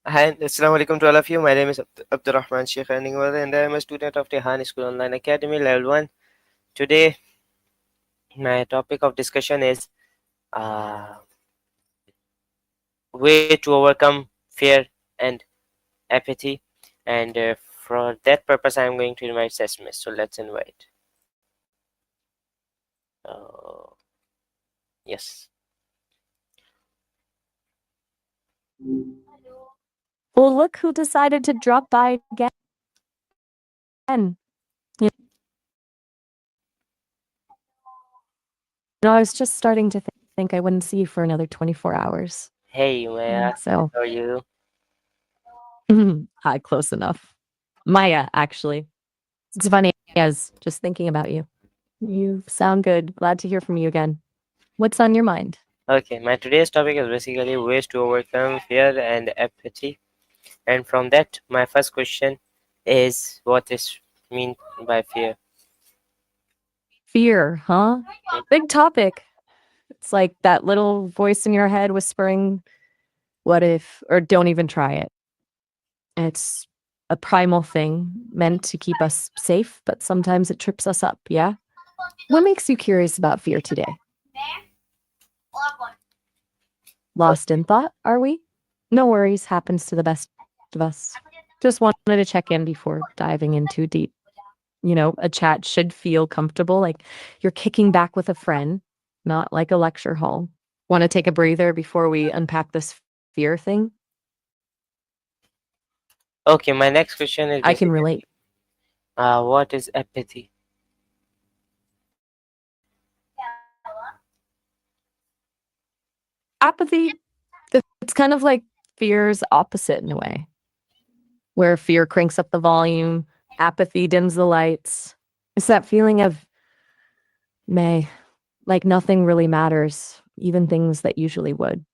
Hi, Assalamu alaikum to all of you. My name is Abdurrahman Sheikh Aningwal and I am a student of Rehan School Online Academy Level 1. Today, my topic of discussion is uh, way to overcome fear and apathy. And for that purpose, I am going to invite Sesame. So let's invite. Uh, yes. Well, look who decided to drop by again. I was just starting to think I wouldn't see you for another 24 hours. Hey, Maya. So, How are you? hi, close enough. Maya, actually. It's funny, I was just thinking about you. You sound good. Glad to hear from you again. What's on your mind? Okay, my today's topic is basically ways to overcome fear and apathy. And from that, my first question is what is mean by fear? Fear, huh? Big topic. It's like that little voice in your head whispering, what if, or don't even try it. It's a primal thing meant to keep us safe, but sometimes it trips us up, yeah? What makes you curious about fear today? Lost in thought, are we? No worries, happens to the best of us. Just wanted to check in before diving in too deep. A chat should feel comfortable, like you're kicking back with a friend, not like a lecture hall. Want to take a breather before we unpack this fear thing? Okay, my next question is I can basically relate. what is apathy? Apathy, it's kind of like fear's opposite in a way, where fear cranks up the volume, apathy dims the lights. It's that feeling of May, like nothing really matters, even things that usually would.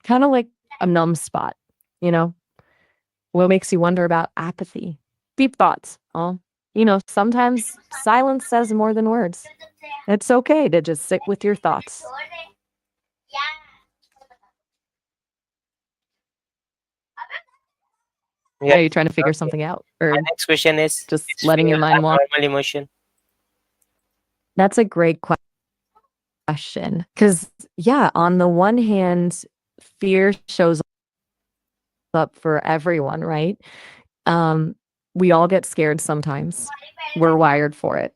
Kind of like a numb spot, you know? What makes you wonder about apathy? Deep thoughts. Oh, sometimes silence says more than words. It's okay to just sit with your thoughts. Yeah. Are you trying to figure Okay. something out My or next question just is letting fear your mind a wander? normal emotion? That's a great question. Because, yeah, on the one hand, fear shows up for everyone, right? Um, we all get scared sometimes. We're wired for it.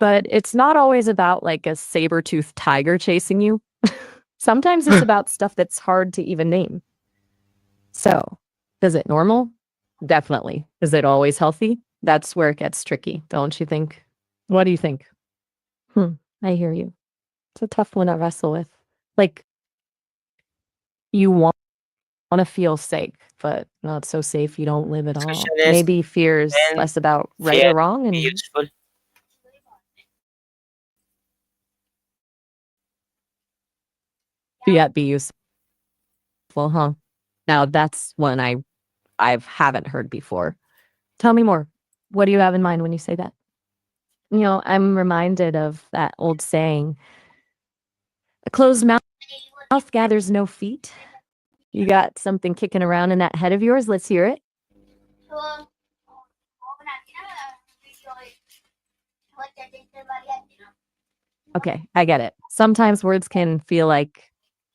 But it's not always about like a saber-toothed tiger chasing you. Sometimes it's about stuff that's hard to even name. So, is it normal? Definitely. Is it always healthy? That's where it gets tricky, don't you think? What do you think? Hmm, I hear you. It's a tough one to wrestle with. Like, you want to feel safe, but not so safe you don't live at Next question all. is Maybe fear's can less about right fear or wrong be and useful? yet be useful, huh? Now that's one I haven't heard before. Tell me more. What do you have in mind when you say that? I'm reminded of that old saying, a closed mouth gathers no feet. You got something kicking around in that head of yours? Let's hear it. Okay, I get it. Sometimes words can feel like,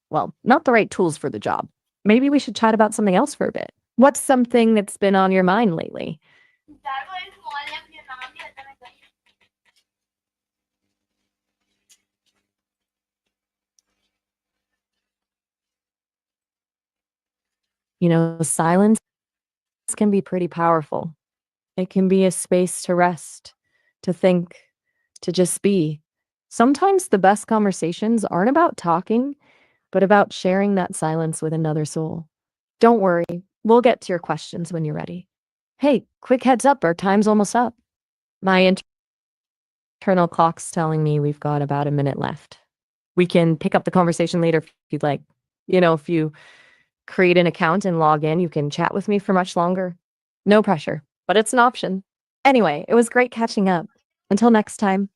well, not the right tools for the job. Maybe we should chat about something else for a bit. What's something that's been on your mind lately? Silence can be pretty powerful. It can be a space to rest, to think, to just be. Sometimes the best conversations aren't about talking, but about sharing that silence with another soul. Don't worry, we'll get to your questions when you're ready. Hey, quick heads up, our time's almost up. My internal clock's telling me we've got about a minute left. We can pick up the conversation later if you'd like. If you create an account and log in, you can chat with me for much longer. No pressure, but it's an option. Anyway, it was great catching up. Until next time.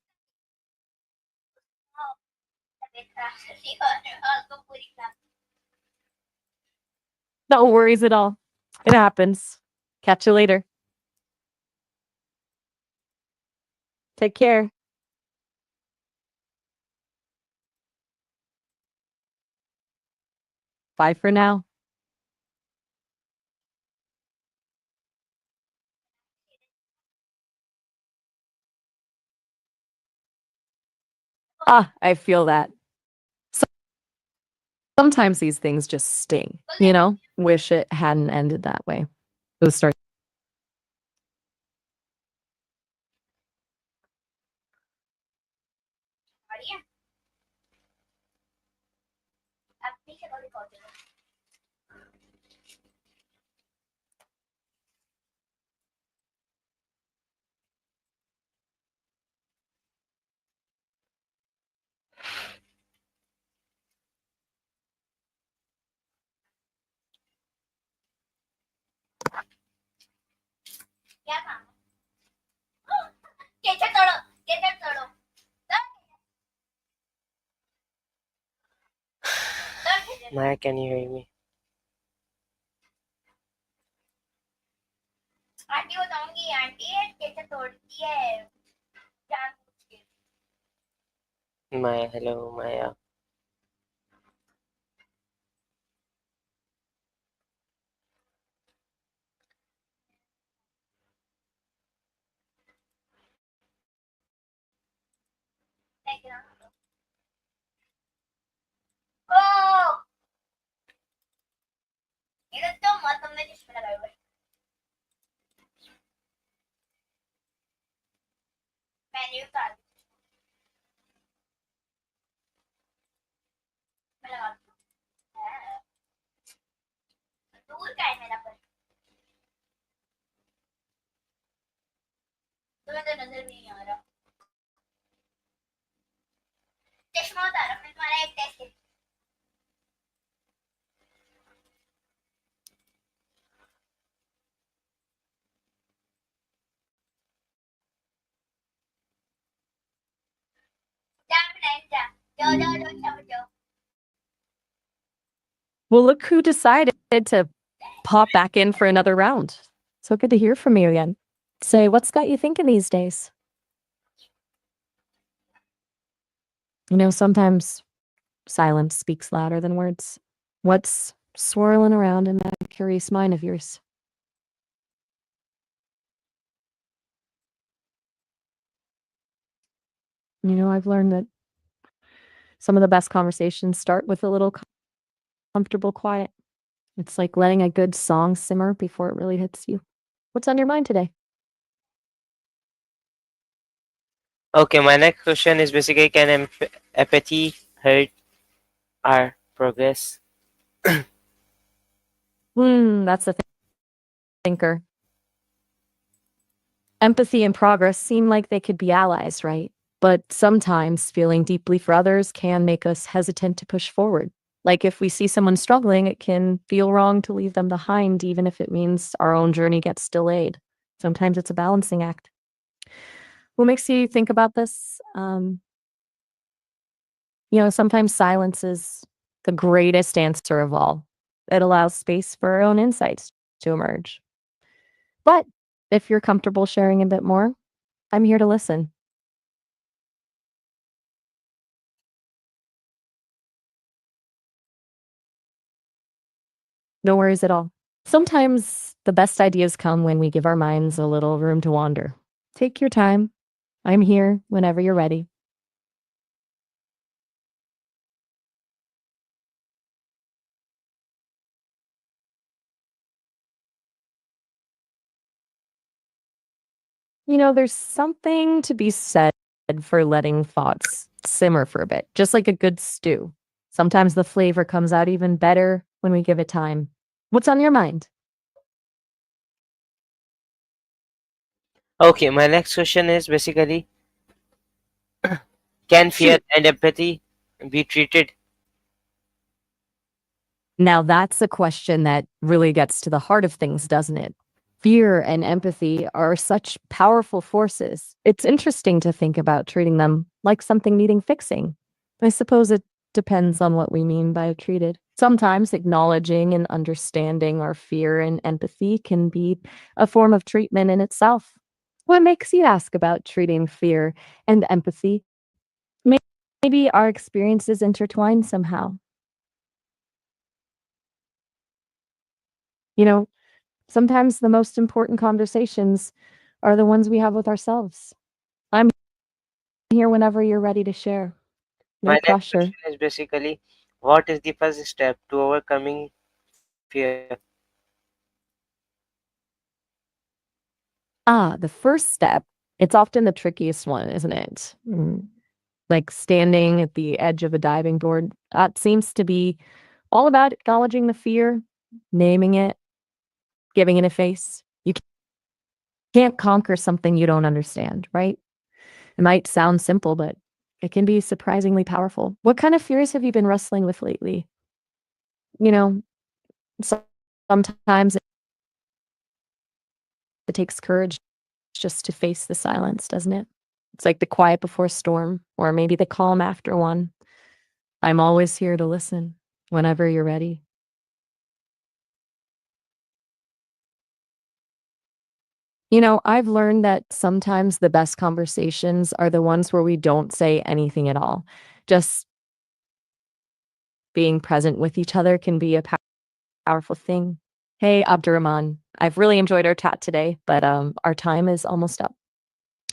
No worries at all. It happens. Catch you later. Take care. Bye for now. I feel that. So- Sometimes these things just sting, you know? Wish it hadn't ended that way. Those start. Maya, can you hear me? Maya, hello, Maya. Well, look who decided to pop back in for another round. So good to hear from you again. Say, what's got you thinking these days? You know, sometimes silence speaks louder than words. What's swirling around in that curious mind of yours? You know, I've learned that some of the best conversations start with a little comfortable quiet. It's like letting a good song simmer before it really hits you. What's on your mind today? Okay, my next question is basically, can apathy hurt our progress? That's the thinker. Empathy and progress seem like they could be allies, right? But sometimes feeling deeply for others can make us hesitant to push forward. Like if we see someone struggling, it can feel wrong to leave them behind, even if it means our own journey gets delayed. Sometimes it's a balancing act. What makes you think about this? You know, sometimes silence is the greatest answer of all. It allows space for our own insights to emerge. But if you're comfortable sharing a bit more, I'm here to listen. No worries at all. Sometimes the best ideas come when we give our minds a little room to wander. Take your time. I'm here whenever you're ready. You know, there's something to be said for letting thoughts simmer for a bit, just like a good stew. Sometimes the flavor comes out even better when we give it time. What's on your mind? Okay, my next question is basically, can fear Shoot. and empathy be treated? Now, that's a question that really gets to the heart of things, doesn't it? Fear and empathy are such powerful forces. It's interesting to think about treating them like something needing fixing. I suppose it depends on what we mean by treated. Sometimes acknowledging and understanding our fear and empathy can be a form of treatment in itself. What makes you ask about treating fear and empathy? Maybe our experiences intertwine somehow. You know, sometimes the most important conversations are the ones we have with ourselves. I'm here whenever you're ready to share. My No next pressure. question is basically, what is the first step to overcoming fear? The first step, it's often the trickiest one, isn't it? Like standing at the edge of a diving board. That seems to be all about acknowledging the fear, naming it, giving it a face. You can't conquer something you don't understand, right? It might sound simple, but it can be surprisingly powerful. What kind of fears have you been wrestling with lately? You know, sometimes it takes courage just to face the silence, doesn't it? It's like the quiet before storm, or maybe the calm after one. I'm always here to listen whenever you're ready. I've learned that sometimes the best conversations are the ones where we don't say anything at all. Just being present with each other can be a powerful thing. Hey, Abdurrahman, I've really enjoyed our chat today, but our time is almost up.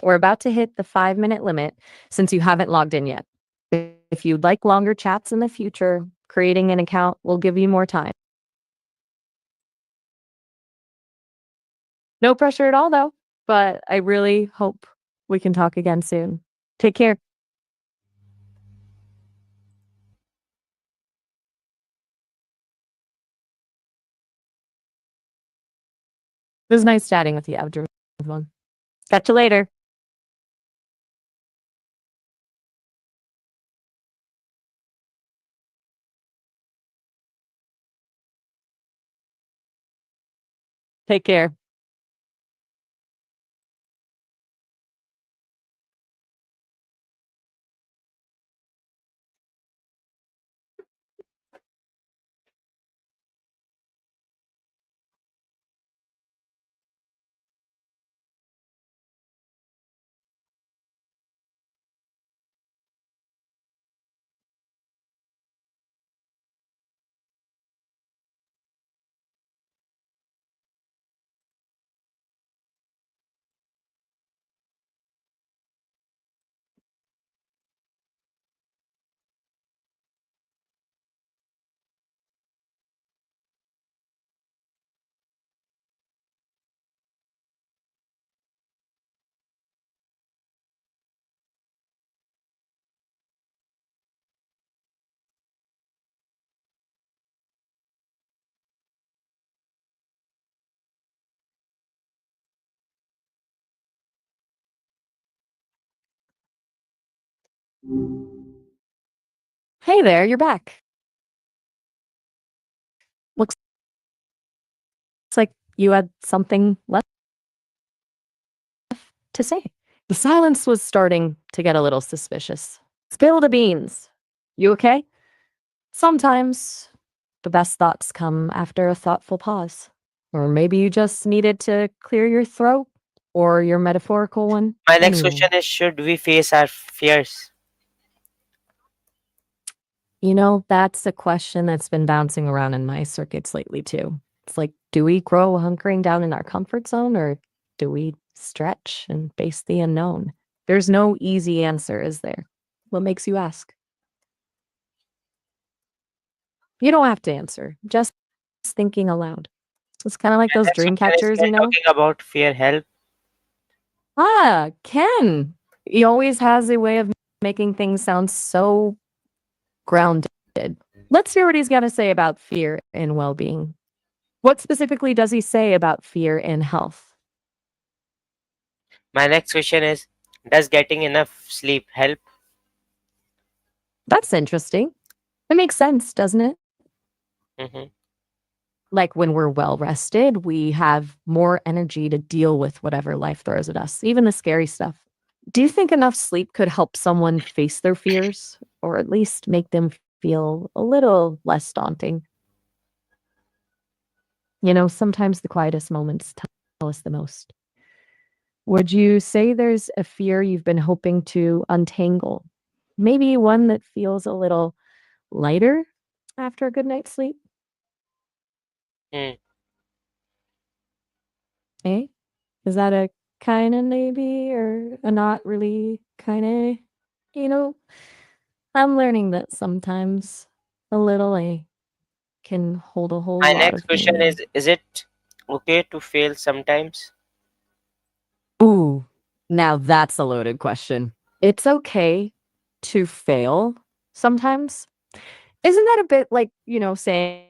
We're about to hit the 5-minute limit since you haven't logged in yet. If you'd like longer chats in the future, creating an account will give you more time. No pressure at all, though, but I really hope we can talk again soon. Take care. It was nice chatting with you, Abdurrahman. Catch you later. Take care. Hey there, you're back. Looks like you had something left to say. The silence was starting to get a little suspicious. Spill the beans. You okay? Sometimes the best thoughts come after a thoughtful pause. Or maybe you just needed to clear your throat or your metaphorical one. My next Anyway, question is, should we face our fears? that's a question that's been bouncing around in my circuits lately too. It's like, do we grow hunkering down in our comfort zone or do we stretch and face the unknown? There's no easy answer, is there? What makes you ask? You don't have to answer, just thinking aloud. It's kind of like My those next dream question is, catchers, can talking about fear help? Ken. He always has a way of making things sound so grounded. Let's hear what he's got to say about fear and well being. What specifically does he say about fear and health? My next question is, does getting enough sleep help? That's interesting. It makes sense, doesn't it? Hmm. Like when we're well rested, we have more energy to deal with whatever life throws at us, even the scary stuff. Do you think enough sleep could help someone face their fears or at least make them feel a little less daunting. You know, sometimes the quietest moments tell us the most. Would you say there's a fear you've been hoping to untangle? Maybe one that feels a little lighter after a good night's sleep? Hmm. Eh? Is that a kinda maybe or a not really kinda? You know, I'm learning that sometimes a little A can hold a whole My lot next of question meaning. is it okay to fail sometimes? Ooh, now that's a loaded question. It's okay to fail sometimes. Isn't that a bit like, saying